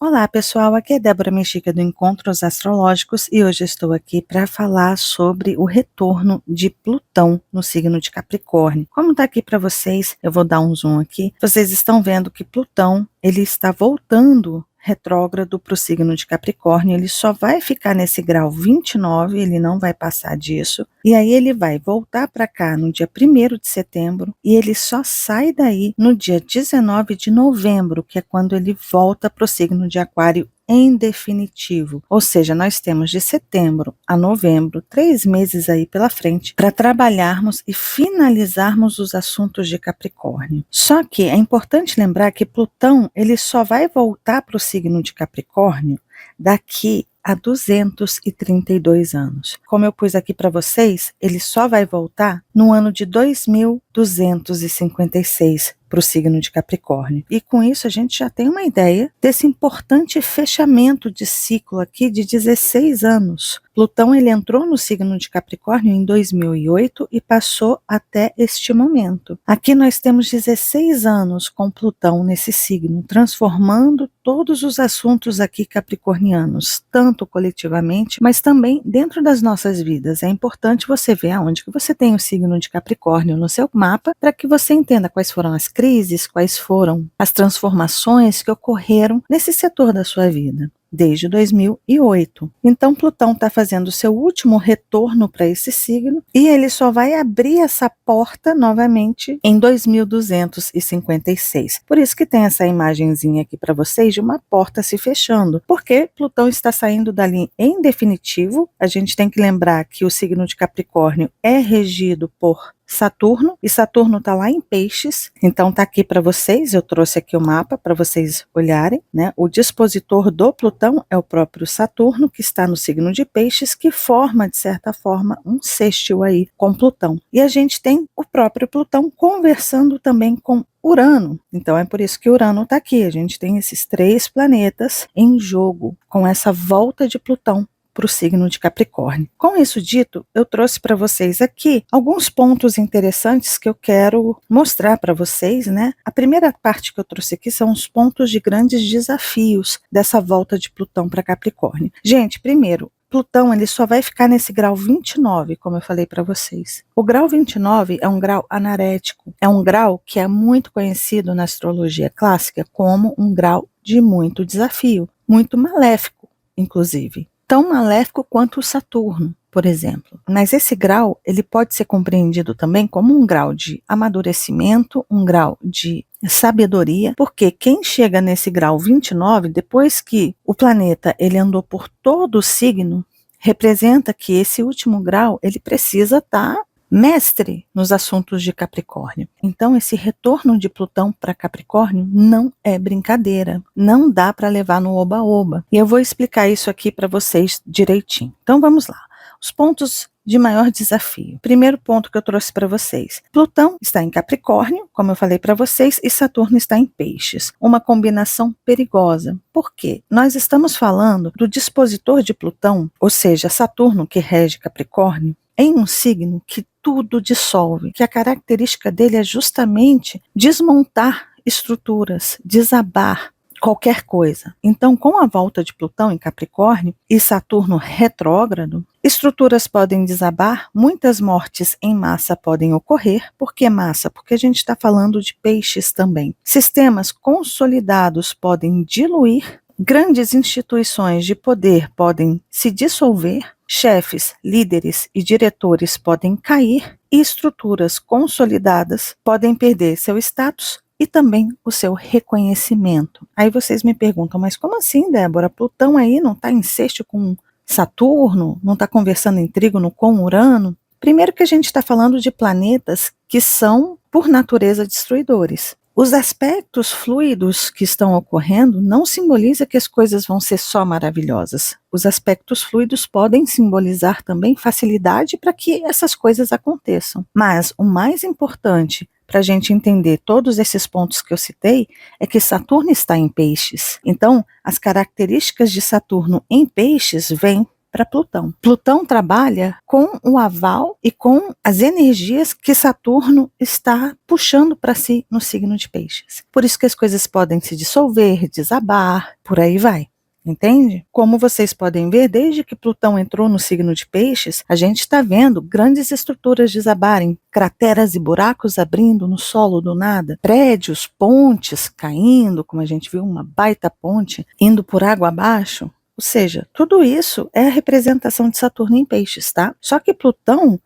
Olá pessoal, aqui é Débora Mexica do Encontros Astrológicos e hoje estou aqui para falar sobre o retorno de Plutão no signo de Capricórnio. Como está aqui para vocês, eu vou dar um zoom aqui, vocês estão vendo que Plutão ele está voltando retrógrado para o signo de Capricórnio, ele só vai ficar nesse grau 29, ele não vai passar disso, e aí ele vai voltar para cá no dia 1º de setembro, e ele só sai daí no dia 19 de novembro, que é quando ele volta para o signo de Aquário em definitivo, ou seja, nós temos de setembro a novembro, 3 meses aí pela frente, para trabalharmos e finalizarmos os assuntos de Capricórnio. Só que é importante lembrar que Plutão, ele só vai voltar para o signo de Capricórnio daqui a 232 anos. Como eu pus aqui para vocês, ele só vai voltar no ano de 2256 para o signo de Capricórnio. E com isso a gente já tem uma ideia desse importante fechamento de ciclo aqui de 16 anos. Plutão ele entrou no signo de Capricórnio em 2008 e passou até este momento. Aqui nós temos 16 anos com Plutão nesse signo, transformando todos os assuntos aqui capricornianos, tanto coletivamente, mas também dentro das nossas vidas. É importante você ver aonde que você tem o signo de Capricórnio no seu mapa, para que você entenda quais foram as crises, quais foram as transformações que ocorreram nesse setor da sua vida desde 2008. Então Plutão está fazendo o seu último retorno para esse signo e ele só vai abrir essa porta novamente em 2256. Por isso que tem essa imagenzinha aqui para vocês de uma porta se fechando, porque Plutão está saindo dali em definitivo. A gente tem que lembrar que o signo de Capricórnio é regido por Saturno, e Saturno está lá em Peixes, então está aqui para vocês, eu trouxe aqui o mapa para vocês olharem, né? O dispositor do Plutão é o próprio Saturno, que está no signo de Peixes, que forma, de certa forma, um sextil aí com Plutão. E a gente tem o próprio Plutão conversando também com Urano, então é por isso que Urano está aqui, a gente tem esses 3 planetas em jogo, com essa volta de Plutão para o signo de Capricórnio. Com isso dito, eu trouxe para vocês aqui alguns pontos interessantes que eu quero mostrar para vocês, né? A primeira parte que eu trouxe aqui são os pontos de grandes desafios dessa volta de Plutão para Capricórnio. Gente, primeiro, Plutão ele só vai ficar nesse grau 29, como eu falei para vocês. O grau 29 é um grau anarético, é um grau que é muito conhecido na astrologia clássica como um grau de muito desafio, muito maléfico, inclusive. Tão maléfico quanto o Saturno, por exemplo. Mas esse grau, ele pode ser compreendido também como um grau de amadurecimento, um grau de sabedoria, porque quem chega nesse grau 29, depois que o planeta ele andou por todo o signo, representa que esse último grau, ele precisa estar mestre nos assuntos de Capricórnio. Então esse retorno de Plutão para Capricórnio não é brincadeira, não dá para levar no oba-oba. E eu vou explicar isso aqui para vocês direitinho. Então vamos lá. Os pontos de maior desafio. Primeiro ponto que eu trouxe para vocês. Plutão está em Capricórnio, como eu falei para vocês, e Saturno está em Peixes. Uma combinação perigosa. Por quê? Nós estamos falando do dispositor de Plutão, ou seja, Saturno que rege Capricórnio, em um signo que tudo dissolve, que a característica dele é justamente desmontar estruturas, desabar qualquer coisa. Então, com a volta de Plutão em Capricórnio e Saturno retrógrado, estruturas podem desabar, muitas mortes em massa podem ocorrer. Por que massa? Porque a gente está falando de peixes também. Sistemas consolidados podem diluir, grandes instituições de poder podem se dissolver, chefes, líderes e diretores podem cair e estruturas consolidadas podem perder seu status e também o seu reconhecimento. Aí vocês me perguntam, mas como assim, Débora? Plutão aí não está em sexto com Saturno? Não está conversando em trígono com Urano? Primeiro que a gente está falando de planetas que são, por natureza, destruidores. Os aspectos fluidos que estão ocorrendo não simbolizam que as coisas vão ser só maravilhosas. Os aspectos fluidos podem simbolizar também facilidade para que essas coisas aconteçam. Mas o mais importante para a gente entender todos esses pontos que eu citei é que Saturno está em Peixes. Então, as características de Saturno em Peixes vêm para Plutão. Plutão trabalha com o aval e com as energias que Saturno está puxando para si no signo de Peixes. Por isso que as coisas podem se dissolver, desabar, por aí vai. Entende? Como vocês podem ver, desde que Plutão entrou no signo de Peixes, a gente está vendo grandes estruturas desabarem, crateras e buracos abrindo no solo do nada, prédios, pontes caindo, como a gente viu, uma baita ponte indo por água abaixo. Ou seja, tudo isso é a representação de Saturno em Peixes, tá? Só que Plutão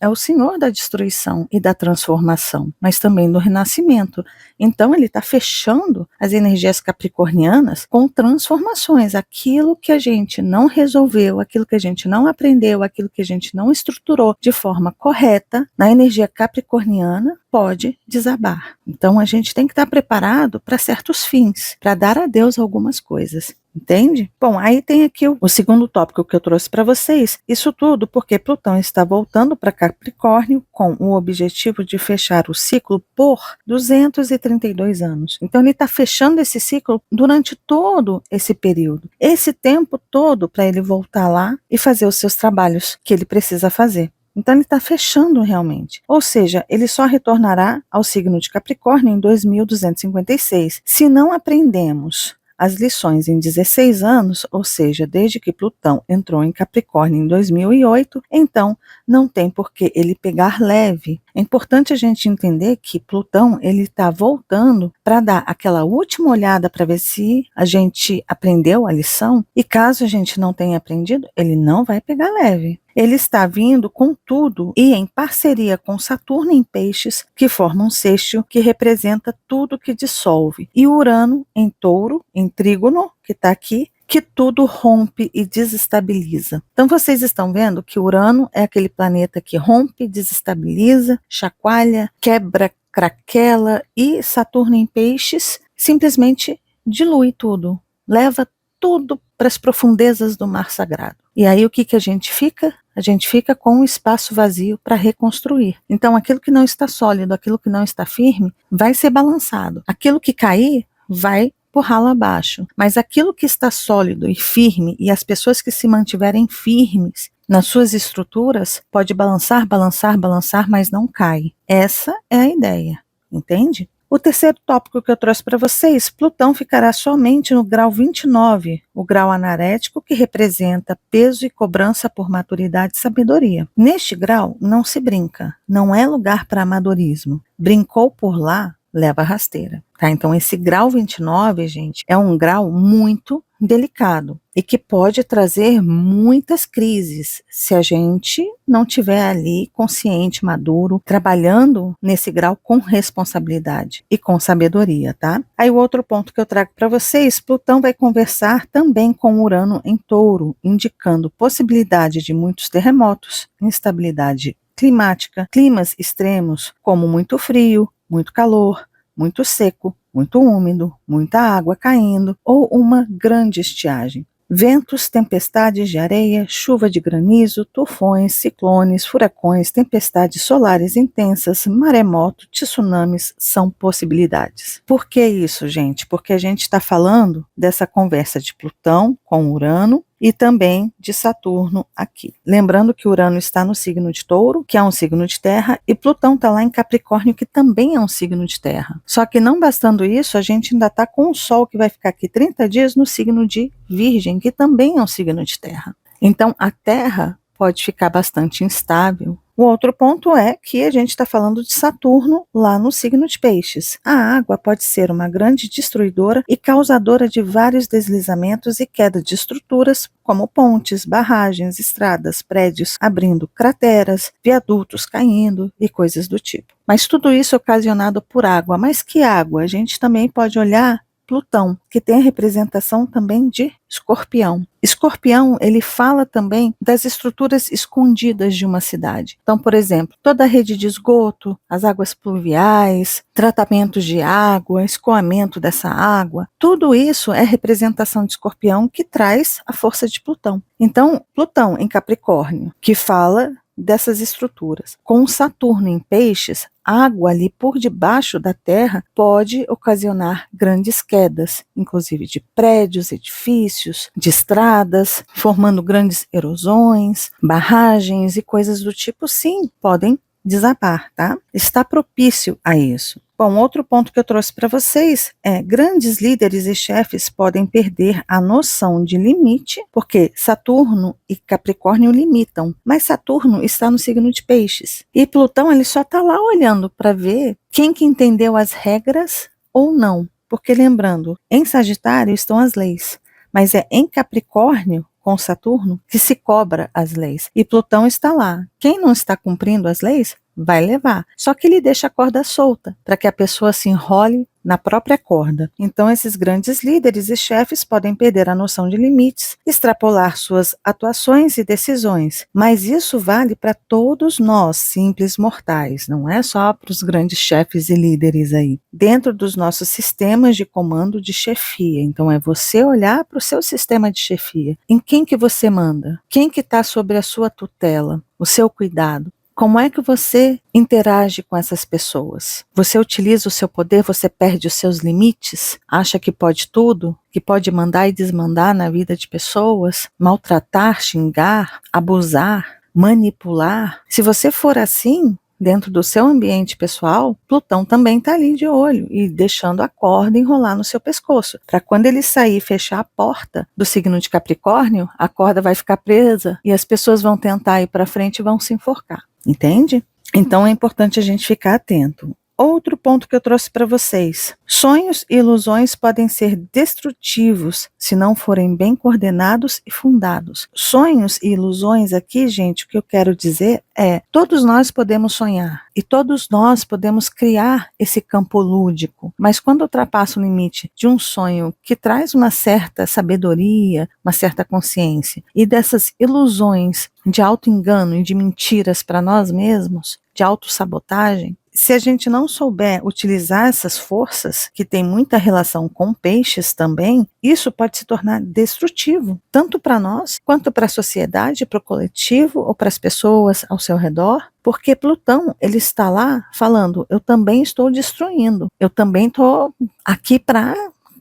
é o senhor da destruição e da transformação, mas também do renascimento. Então ele está fechando as energias capricornianas com transformações. Aquilo que a gente não resolveu, aquilo que a gente não aprendeu, aquilo que a gente não estruturou de forma correta, na energia capricorniana, pode desabar. Então a gente tem que estar preparado para certos fins, para dar a Deus algumas coisas. Entende? Bom, aí tem aqui o segundo tópico que eu trouxe para vocês. Isso tudo porque Plutão está voltando para Capricórnio com o objetivo de fechar o ciclo por 232 anos. Então ele está fechando esse ciclo durante todo esse período. Esse tempo todo para ele voltar lá e fazer os seus trabalhos que ele precisa fazer. Então ele está fechando realmente. Ou seja, ele só retornará ao signo de Capricórnio em 2256. Se não aprendemos as lições em 16 anos, ou seja, desde que Plutão entrou em Capricórnio em 2008, então não tem por que ele pegar leve. É importante a gente entender que Plutão ele está voltando para dar aquela última olhada para ver se a gente aprendeu a lição, e caso a gente não tenha aprendido, ele não vai pegar leve. Ele está vindo com tudo e em parceria com Saturno em Peixes, que forma um sextil que representa tudo que dissolve, e Urano em Touro, em Trígono, que está aqui, que tudo rompe e desestabiliza. Então vocês estão vendo que Urano é aquele planeta que rompe, desestabiliza, chacoalha, quebra, craquela, e Saturno em Peixes simplesmente dilui tudo, leva tudo para as profundezas do mar sagrado. E aí o que a gente fica? A gente fica com um espaço vazio para reconstruir. Então aquilo que não está sólido, aquilo que não está firme, vai ser balançado. Aquilo que cair, vai por ralo abaixo. Mas aquilo que está sólido e firme, e as pessoas que se mantiverem firmes nas suas estruturas, pode balançar, balançar, balançar, mas não cai. Essa é a ideia, entende? O terceiro tópico que eu trouxe para vocês, Plutão ficará somente no grau 29, o grau anarético, que representa peso e cobrança por maturidade e sabedoria. Neste grau não se brinca, não é lugar para amadorismo. Brincou por lá, leva rasteira. Tá? Então esse grau 29, gente, é um grau muito delicado e que pode trazer muitas crises se a gente não tiver ali consciente, maduro, trabalhando nesse grau com responsabilidade e com sabedoria, tá? Aí o outro ponto que eu trago para vocês, Plutão vai conversar também com Urano em Touro, indicando possibilidade de muitos terremotos, instabilidade climática, climas extremos como muito frio, muito calor, muito seco, muito úmido, muita água caindo ou uma grande estiagem. Ventos, tempestades de areia, chuva de granizo, tufões, ciclones, furacões, tempestades solares intensas, maremoto, tsunamis são possibilidades. Por que isso, gente? Porque a gente está falando dessa conversa de Plutão com Urano e também de Saturno aqui. Lembrando que Urano está no signo de Touro, que é um signo de terra, e Plutão está lá em Capricórnio, que também é um signo de terra. Só que não bastando isso, a gente ainda está com o Sol, que vai ficar aqui 30 dias no signo de Virgem, que também é um signo de terra. Então a Terra pode ficar bastante instável. O outro ponto é que a gente está falando de Saturno lá no signo de Peixes. A água pode ser uma grande destruidora e causadora de vários deslizamentos e queda de estruturas, como pontes, barragens, estradas, prédios abrindo crateras, viadutos caindo e coisas do tipo. Mas tudo isso é ocasionado por água. Mas que água? A gente também pode olhar Plutão, que tem a representação também de Escorpião. Escorpião, ele fala também das estruturas escondidas de uma cidade. Então, por exemplo, toda a rede de esgoto, as águas pluviais, tratamentos de água, escoamento dessa água, tudo isso é representação de Escorpião que traz a força de Plutão. Então, Plutão em Capricórnio, que fala dessas estruturas. Com Saturno em Peixes, água ali por debaixo da terra pode ocasionar grandes quedas, inclusive de prédios, edifícios, de estradas, formando grandes erosões, barragens e coisas do tipo, sim, podem desabar, tá? Está propício a isso. Bom, outro ponto que eu trouxe para vocês é: grandes líderes e chefes podem perder a noção de limite, porque Saturno e Capricórnio limitam, mas Saturno está no signo de Peixes. E Plutão, ele só está lá olhando para ver quem que entendeu as regras ou não. Porque lembrando, em Sagitário estão as leis, mas é em Capricórnio, com Saturno, que se cobra as leis. E Plutão está lá. Quem não está cumprindo as leis vai levar. Só que ele deixa a corda solta, para que a pessoa se enrole na própria corda. Então, esses grandes líderes e chefes podem perder a noção de limites, extrapolar suas atuações e decisões. Mas isso vale para todos nós, simples mortais, não é só para os grandes chefes e líderes aí. Dentro dos nossos sistemas de comando de chefia. Então, é você olhar para o seu sistema de chefia. Em quem que você manda? Quem que está sob a sua tutela? O seu cuidado? Como é que você interage com essas pessoas? Você utiliza o seu poder, você perde os seus limites? Acha que pode tudo? Que pode mandar e desmandar na vida de pessoas? Maltratar, xingar, abusar, manipular? Se você for assim, dentro do seu ambiente pessoal, Plutão também está ali de olho e deixando a corda enrolar no seu pescoço. Para quando ele sair e fechar a porta do signo de Capricórnio, a corda vai ficar presa e as pessoas vão tentar ir para frente e vão se enforcar. Entende? Então é importante a gente ficar atento. Outro ponto que eu trouxe para vocês: sonhos e ilusões podem ser destrutivos se não forem bem coordenados e fundados. Sonhos e ilusões aqui, gente, o que eu quero dizer é: todos nós podemos sonhar e todos nós podemos criar esse campo lúdico, mas quando ultrapassa o limite de um sonho que traz uma certa sabedoria, uma certa consciência, e dessas ilusões de auto-engano e de mentiras para nós mesmos, de autossabotagem, se a gente não souber utilizar essas forças, que tem muita relação com peixes também, isso pode se tornar destrutivo, tanto para nós, quanto para a sociedade, para o coletivo ou para as pessoas ao seu redor, porque Plutão, ele está lá falando: eu também estou destruindo, eu também estou aqui para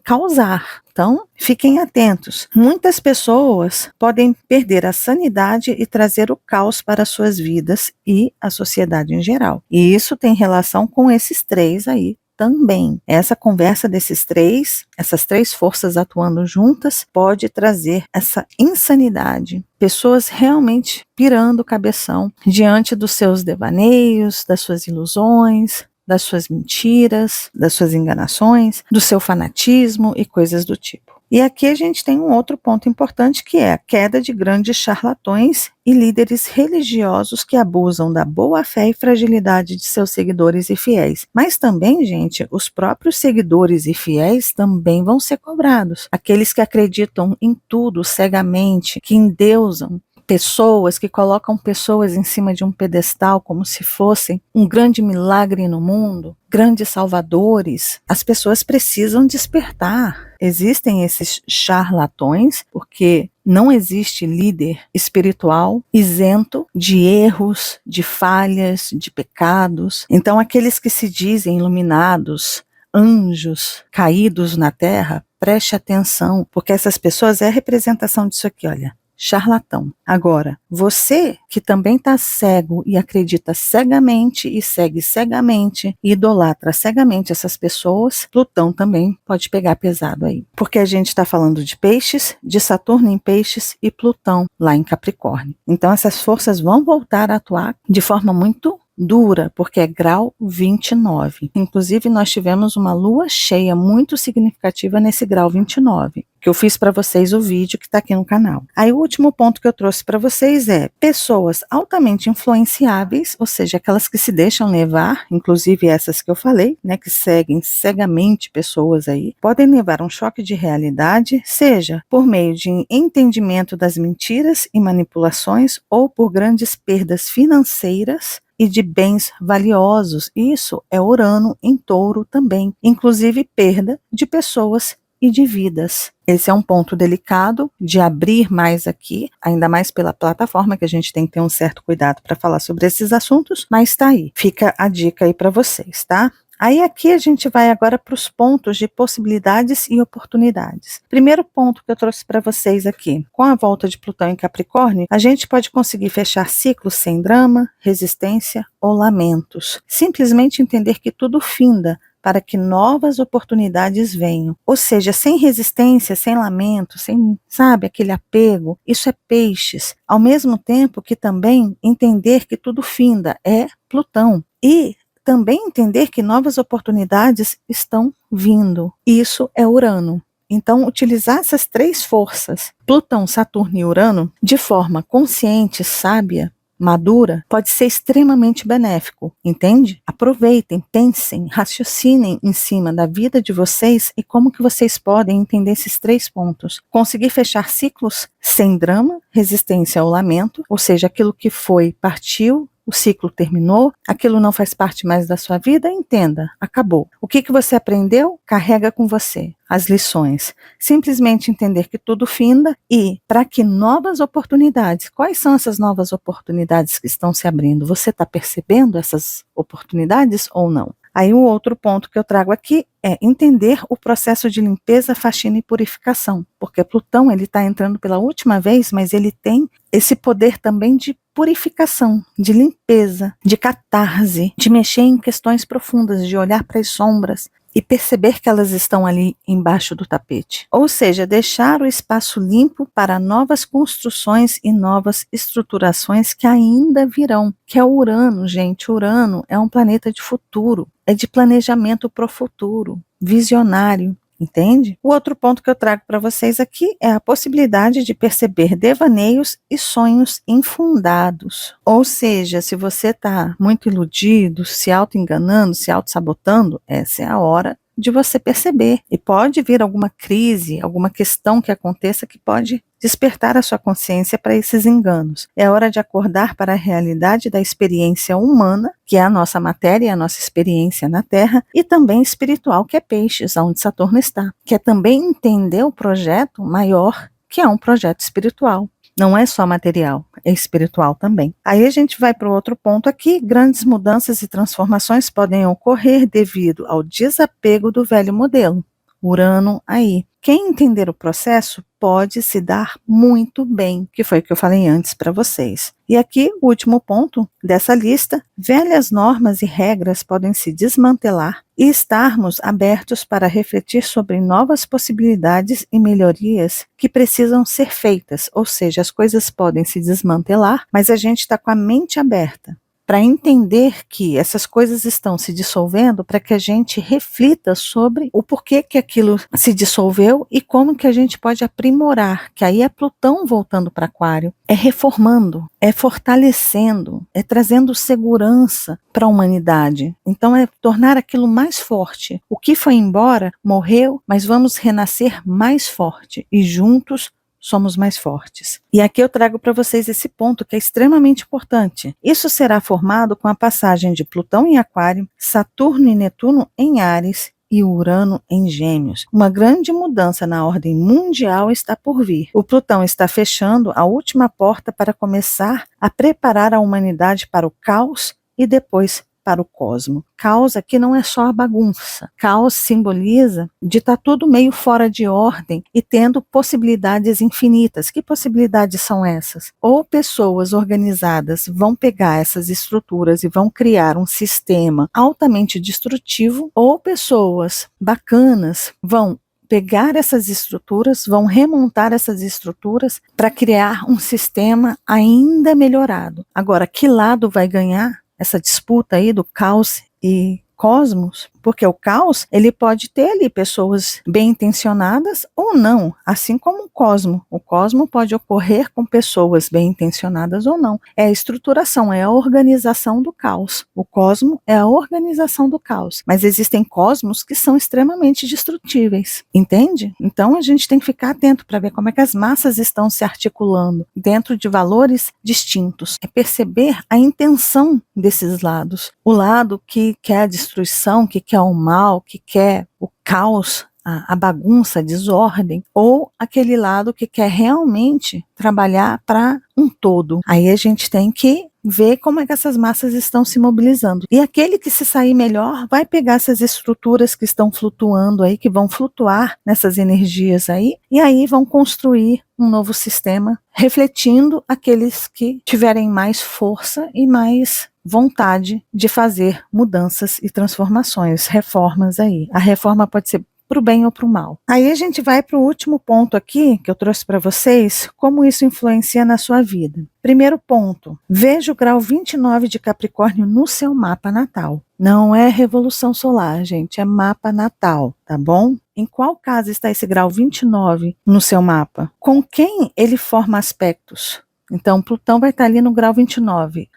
causar. Então, fiquem atentos. Muitas pessoas podem perder a sanidade e trazer o caos para suas vidas e a sociedade em geral. E isso tem relação com esses três aí também. Essa conversa desses três, essas três forças atuando juntas, pode trazer essa insanidade. Pessoas realmente pirando o cabeção diante dos seus devaneios, das suas ilusões, das suas mentiras, das suas enganações, do seu fanatismo e coisas do tipo. E aqui a gente tem um outro ponto importante, que é a queda de grandes charlatões e líderes religiosos que abusam da boa-fé e fragilidade de seus seguidores e fiéis. Mas também, gente, os próprios seguidores e fiéis também vão ser cobrados. Aqueles que acreditam em tudo cegamente, que endeusam pessoas, que colocam pessoas em cima de um pedestal como se fossem um grande milagre no mundo, grandes salvadores. As pessoas precisam despertar. Existem esses charlatões, porque não existe líder espiritual isento de erros, de falhas, de pecados. Então, aqueles que se dizem iluminados, anjos caídos na terra, preste atenção, porque essas pessoas é a representação disso aqui, olha. Charlatão. Agora, você que também está cego e acredita cegamente e segue cegamente e idolatra cegamente essas pessoas, Plutão também pode pegar pesado aí. Porque a gente está falando de peixes, de Saturno em peixes e Plutão lá em Capricórnio. Então essas forças vão voltar a atuar de forma muito dura, porque é grau 29. Inclusive, nós tivemos uma lua cheia muito significativa nesse grau 29, que eu fiz para vocês o vídeo que está aqui no canal. Aí o último ponto que eu trouxe para vocês é: pessoas altamente influenciáveis, ou seja, aquelas que se deixam levar, inclusive essas que eu falei, né, que seguem cegamente pessoas aí, podem levar um choque de realidade, seja por meio de entendimento das mentiras e manipulações ou por grandes perdas financeiras e de bens valiosos. Isso é Urano em Touro também, inclusive perda de pessoas e de vidas. Esse é um ponto delicado de abrir mais aqui, ainda mais pela plataforma, que a gente tem que ter um certo cuidado para falar sobre esses assuntos, mas tá aí, fica a dica aí para vocês, tá? Aí aqui a gente vai agora para os pontos de possibilidades e oportunidades. Primeiro ponto que eu trouxe para vocês aqui, com a volta de Plutão em Capricórnio, a gente pode conseguir fechar ciclos sem drama, resistência ou lamentos. Simplesmente entender que tudo finda, para que novas oportunidades venham. Ou seja, sem resistência, sem lamento, sem, sabe, aquele apego. Isso é peixes. Ao mesmo tempo que também entender que tudo finda, é Plutão. E também entender que novas oportunidades estão vindo. Isso é Urano. Então, utilizar essas três forças, Plutão, Saturno e Urano, de forma consciente, sábia, madura, pode ser extremamente benéfico, entende? Aproveitem, pensem, raciocinem em cima da vida de vocês e como que vocês podem entender esses três pontos. Conseguir fechar ciclos sem drama, resistência ao lamento, ou seja, aquilo que foi, partiu, o ciclo terminou, aquilo não faz parte mais da sua vida, entenda, acabou. O que você aprendeu, carrega com você as lições. Simplesmente entender que tudo finda e para que novas oportunidades, quais são essas novas oportunidades que estão se abrindo? Você está percebendo essas oportunidades ou não? Aí o outro ponto que eu trago aqui é entender o processo de limpeza, faxina e purificação, porque Plutão ele está entrando pela última vez, mas ele tem esse poder também de purificação, de limpeza, de catarse, de mexer em questões profundas, de olhar para as sombras e perceber que elas estão ali embaixo do tapete. Ou seja, deixar o espaço limpo para novas construções e novas estruturações que ainda virão, que é o Urano, gente. Urano é um planeta de futuro, é de planejamento para o futuro, visionário. Entende? O outro ponto que eu trago para vocês aqui é a possibilidade de perceber devaneios e sonhos infundados. Ou seja, se você está muito iludido, se auto-enganando, se auto-sabotando, essa é a hora de você perceber. E pode vir alguma crise, alguma questão que aconteça que pode despertar a sua consciência para esses enganos. É hora de acordar para a realidade da experiência humana, que é a nossa matéria e a nossa experiência na Terra, e também espiritual, que é Peixes, onde Saturno está. Que é também entender o projeto maior, que é um projeto espiritual. Não é só material, é espiritual também. Aí a gente vai para o outro ponto aqui. Grandes mudanças e transformações podem ocorrer devido ao desapego do velho modelo. Urano aí. Quem entender o processo pode se dar muito bem, que foi o que eu falei antes para vocês. E aqui, o último ponto dessa lista, velhas normas e regras podem se desmantelar e estarmos abertos para refletir sobre novas possibilidades e melhorias que precisam ser feitas, ou seja, as coisas podem se desmantelar, mas a gente está com a mente aberta para entender que essas coisas estão se dissolvendo, para que a gente reflita sobre o porquê que aquilo se dissolveu e como que a gente pode aprimorar, que aí é Plutão voltando para Aquário, é reformando, é fortalecendo, é trazendo segurança para a humanidade. Então é tornar aquilo mais forte. O que foi embora, morreu, mas vamos renascer mais forte e juntos somos mais fortes. E aqui eu trago para vocês esse ponto que é extremamente importante. Isso será formado com a passagem de Plutão em Aquário, Saturno e Netuno em Áries e Urano em Gêmeos. Uma grande mudança na ordem mundial está por vir. O Plutão está fechando a última porta para começar a preparar a humanidade para o caos e depois para o cosmo. Caos aqui não é só a bagunça. Caos simboliza de estar tudo meio fora de ordem e tendo possibilidades infinitas. Que possibilidades são essas? Ou pessoas organizadas vão pegar essas estruturas e vão criar um sistema altamente destrutivo, ou pessoas bacanas vão pegar essas estruturas, vão remontar essas estruturas para criar um sistema ainda melhorado. Agora, que lado vai ganhar essa disputa aí do caos e cosmos? Porque o caos, ele pode ter ali pessoas bem intencionadas ou não, assim como o cosmo. O cosmo pode ocorrer com pessoas bem intencionadas ou não. É a estruturação, é a organização do caos. O cosmo é a organização do caos. Mas existem cosmos que são extremamente destrutíveis, entende? Então a gente tem que ficar atento para ver como é que as massas estão se articulando dentro de valores distintos. É perceber a intenção desses lados. O lado que quer a destruição, que quer o mal, que quer o caos, a bagunça, a desordem, ou aquele lado que quer realmente trabalhar para um todo. Aí a gente tem que ver como é que essas massas estão se mobilizando. E aquele que se sair melhor vai pegar essas estruturas que estão flutuando aí, que vão flutuar nessas energias aí, e aí vão construir um novo sistema, refletindo aqueles que tiverem mais força e mais vontade de fazer mudanças e transformações, reformas aí. A reforma pode ser para o bem ou para o mal. Aí a gente vai para o último ponto aqui, que eu trouxe para vocês, como isso influencia na sua vida. Primeiro ponto, veja o grau 29 de Capricórnio no seu mapa natal. Não é revolução solar, gente, é mapa natal, tá bom? Em qual casa está esse grau 29 no seu mapa? Com quem ele forma aspectos? Então, Plutão vai estar ali no grau 29.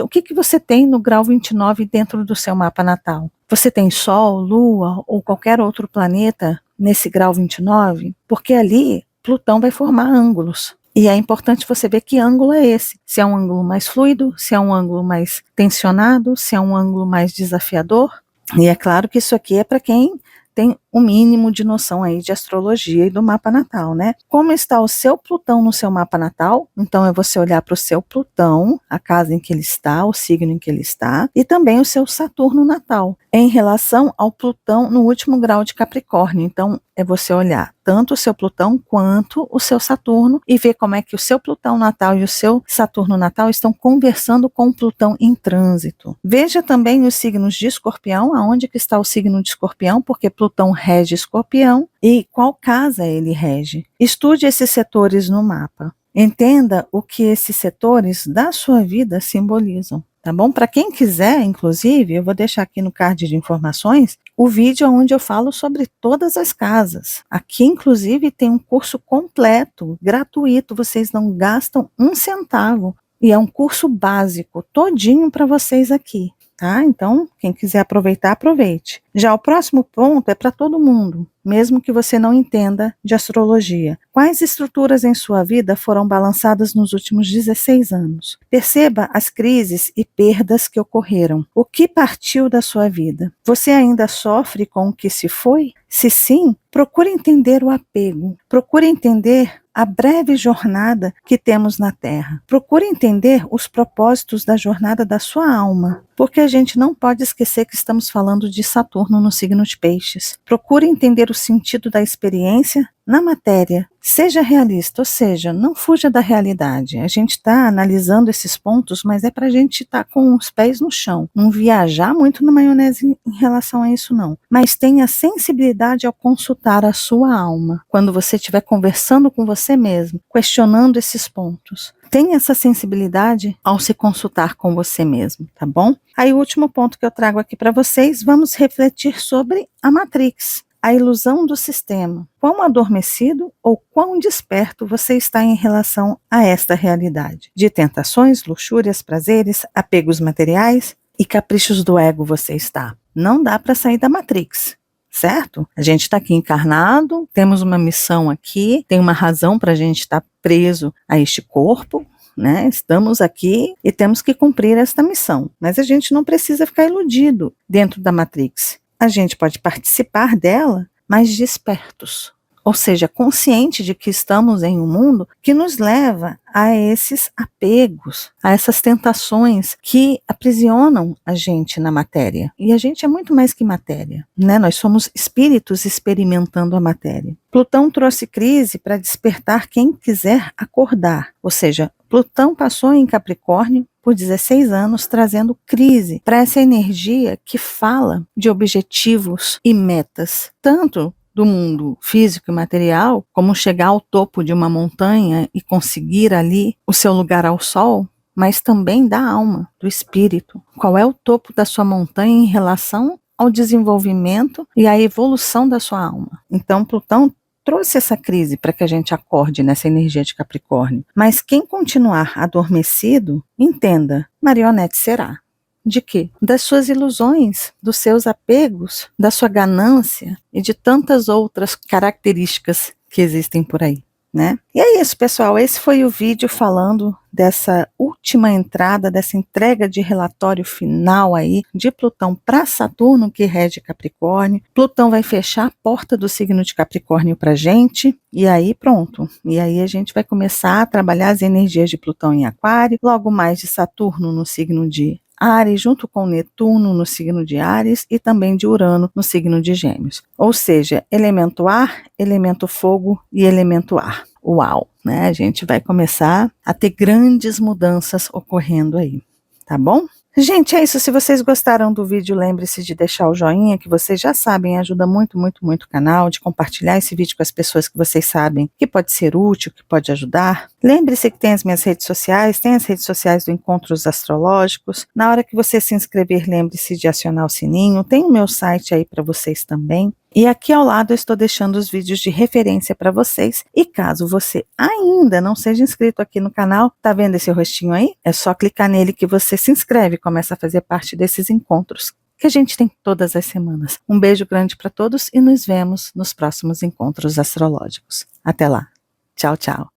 O que você tem no grau 29 dentro do seu mapa natal? Você tem Sol, Lua ou qualquer outro planeta nesse grau 29? Porque ali Plutão vai formar ângulos. E é importante você ver que ângulo é esse. Se é um ângulo mais fluido, se é um ângulo mais tensionado, se é um ângulo mais desafiador. E é claro que isso aqui é para quem tem o mínimo de noção aí de astrologia e do mapa natal, né? Como está o seu Plutão no seu mapa natal? Então é você olhar para o seu Plutão, a casa em que ele está, o signo em que ele está, e também o seu Saturno natal, em relação ao Plutão no último grau de Capricórnio. Então é você olhar tanto o seu Plutão quanto o seu Saturno e ver como é que o seu Plutão natal e o seu Saturno natal estão conversando com o Plutão em trânsito. Veja também os signos de Escorpião, aonde que está o signo de Escorpião, porque Plutão rege Escorpião e qual casa ele rege. Estude esses setores no mapa. Entenda o que esses setores da sua vida simbolizam. Tá bom? Para quem quiser, inclusive, eu vou deixar aqui no card de informações o vídeo onde eu falo sobre todas as casas. Aqui, inclusive, tem um curso completo, gratuito, vocês não gastam um centavo. E é um curso básico, todinho para vocês aqui, tá? Então, quem quiser aproveitar, aproveite. Já o próximo ponto é para todo mundo, mesmo que você não entenda de astrologia. Quais estruturas em sua vida foram balançadas nos últimos 16 anos? Perceba as crises e perdas que ocorreram. O que partiu da sua vida? Você ainda sofre com o que se foi? Se sim, procure entender o apego. Procure entender a breve jornada que temos na Terra. Procure entender os propósitos da jornada da sua alma, porque a gente não pode esquecer que estamos falando de Saturno no signo de Peixes. Procure entender o sentido da experiência na matéria. Seja realista, ou seja, não fuja da realidade. A gente está analisando esses pontos, mas é para a gente estar com os pés no chão. Não viajar muito na maionese em relação a isso, não. Mas tenha sensibilidade ao consultar a sua alma. Quando você estiver conversando com você mesmo, questionando esses pontos. Tenha essa sensibilidade ao se consultar com você mesmo, tá bom? Aí o último ponto que eu trago aqui para vocês, vamos refletir sobre a Matrix. A ilusão do sistema. Quão adormecido ou quão desperto você está em relação a esta realidade? De tentações, luxúrias, prazeres, apegos materiais e caprichos do ego você está. Não dá para sair da Matrix, certo? A gente está aqui encarnado, temos uma missão aqui, tem uma razão para a gente estar preso a este corpo, né? Estamos aqui e temos que cumprir esta missão. Mas a gente não precisa ficar iludido dentro da Matrix. A gente pode participar dela, mas despertos, ou seja, consciente de que estamos em um mundo que nos leva a esses apegos, a essas tentações que aprisionam a gente na matéria. E a gente é muito mais que matéria, né? Nós somos espíritos experimentando a matéria. Plutão trouxe crise para despertar quem quiser acordar, ou seja, Plutão passou em Capricórnio por 16 anos, trazendo crise para essa energia que fala de objetivos e metas, tanto do mundo físico e material, como chegar ao topo de uma montanha e conseguir ali o seu lugar ao sol, mas também da alma, do espírito. Qual é o topo da sua montanha em relação ao desenvolvimento e à evolução da sua alma? Então, Plutão trouxe essa crise para que a gente acorde nessa energia de Capricórnio. Mas quem continuar adormecido, entenda, marionete será. De quê? Das suas ilusões, dos seus apegos, da sua ganância e de tantas outras características que existem por aí. né? E é isso, pessoal, esse foi o vídeo falando dessa última entrada, dessa entrega de relatório final aí de Plutão para Saturno, que rege Capricórnio. Plutão vai fechar a porta do signo de Capricórnio para gente, e aí pronto. E aí a gente vai começar a trabalhar as energias de Plutão em Aquário, logo mais de Saturno no signo de Áries, junto com Netuno no signo de Áries e também de Urano no signo de Gêmeos. Ou seja, elemento ar, elemento fogo e elemento ar. Uau, né? A gente vai começar a ter grandes mudanças ocorrendo aí, tá bom? Gente, é isso. Se vocês gostaram do vídeo, lembre-se de deixar o joinha, que vocês já sabem, ajuda muito, muito, muito o canal, de compartilhar esse vídeo com as pessoas que vocês sabem que pode ser útil, que pode ajudar. Lembre-se que tem as minhas redes sociais, tem as redes sociais do Encontros Astrológicos. Na hora que você se inscrever, lembre-se de acionar o sininho. Tem o meu site aí para vocês também. E aqui ao lado eu estou deixando os vídeos de referência para vocês. E caso você ainda não seja inscrito aqui no canal, tá vendo esse rostinho aí? É só clicar nele que você se inscreve e começa a fazer parte desses encontros que a gente tem todas as semanas. Um beijo grande para todos e nos vemos nos próximos encontros astrológicos. Até lá. Tchau, tchau.